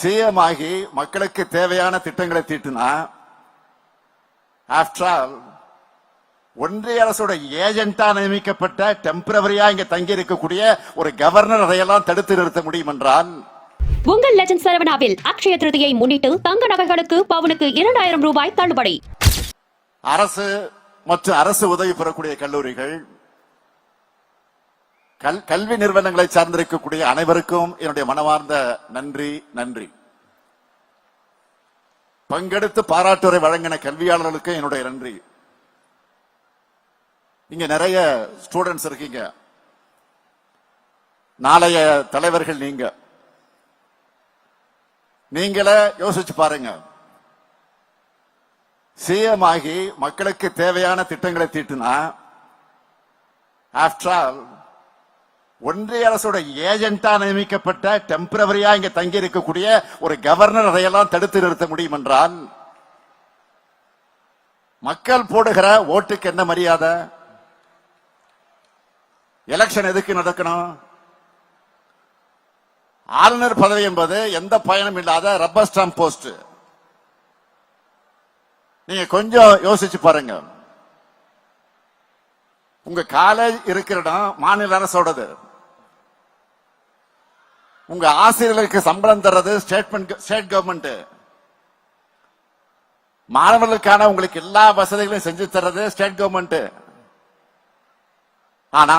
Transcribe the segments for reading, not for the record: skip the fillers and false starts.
CM ஆகி மக்களுக்கு தேவையான திட்டங்களை தீட்டினா, ஆஃப்டர் ஆல் ஒன்றிய அரசோட ஏஜென்டா நியமிக்கப்பட்ட டெம்பரவரியா இங்க தங்கி இருக்கக்கூடிய ஒரு கவர்னர் அதையெல்லாம் தடுத்து நிறுத்த முடியும் என்றால், உங்கள் லெஜண்ட் சரவணாவில் அக்ஷய திருதியை முன்னிட்டு தங்க நகைகளுக்கு பவுனுக்கு 2000 ரூபாய் தள்ளுபடி. அரசு மற்றும் அரசு உதவி பெறக்கூடிய கல்லூரிகள், கல்வி நிறுவனங்களை சார்ந்திருக்கக்கூடிய அனைவருக்கும் என்னுடைய மனமார்ந்த நன்றி நன்றி. பங்கெடுத்து பாராட்டுரை வழங்கின கல்வியாளர்களுக்கு என்னுடைய நன்றி. இங்க நிறைய ஸ்டூடெண்ட்ஸ் இருக்கீங்க, நாளைய தலைவர்கள் நீங்களே யோசிச்சு பாருங்க. சிஎம் ஆகி மக்களுக்கு தேவையான திட்டங்களை தீட்டினா, ஆஃப்டர் ஆல் ஒன்றிய அரசோட ஏஜென்டா நியமிக்கப்பட்ட டெம்பரவரியா இங்க தங்கி இருக்கக்கூடிய ஒரு கவர்னர் அதையெல்லாம் தடுத்து நிறுத்த முடியும் என்றால், மக்கள் போடுகிற ஓட்டுக்கு என்ன மரியாதை? எலெக்ஷன் எதுக்கு நடக்கணும்? ஆளுநர் பதவி என்பது எந்த பயனும் இல்லாத ரப்பர் ஸ்டாம்ப் போஸ்ட். நீங்க கொஞ்சம் யோசிச்சு பாருங்க. உங்க காலேஜ் இருக்கிற இடம் மாநில அரசோடது. உங்க ஆசிரியர்களுக்கு சம்பளம் தர்றது ஸ்டேட் கவர்மெண்ட். மாணவர்களுக்கான உங்களுக்கு எல்லா வசதிகளையும் செஞ்சு தர்றது ஸ்டேட் கவர்மெண்ட். ஆனா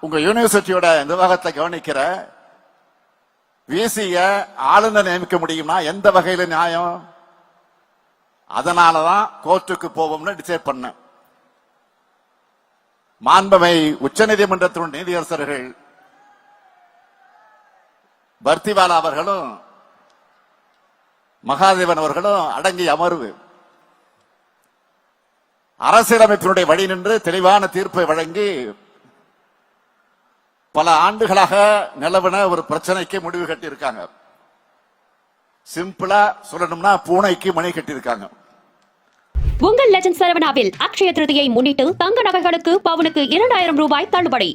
உங்க யூனிவர்சிட்டியோட நிர்வாகத்தை கவனிக்கிற விசிய ஆளுநர் நியமிக்க முடியுமா? எந்த வகையில நியாயம்? அதனாலதான் கோர்ட்டுக்கு போவோம்னு டிசைட் பண்ண. மாண்புமை உச்சநீதிமன்றத்தின் நீதியரசர்கள் பர்த்திவாலா அவர்களும் மகாதேவன் அவர்களும் அடங்கிய அமர்வு அரசியலமைப்பினுடைய வழி நின்று தெளிவான தீர்ப்பை வழங்கி பல ஆண்டுகளாக நிலவின ஒரு பிரச்சனைக்கு முடிவு கட்டியிருக்காங்க. சிம்பிளா சொல்லணும்னா பூனைக்கு மணி கட்டியிருக்காங்க. உங்கள் லெஜண்ட் சரவணாவில் அக்ஷய திருதியை முன்னிட்டு தங்க நகைகளுக்கு பவுனுக்கு 2000 ரூபாய் தள்ளுபடி.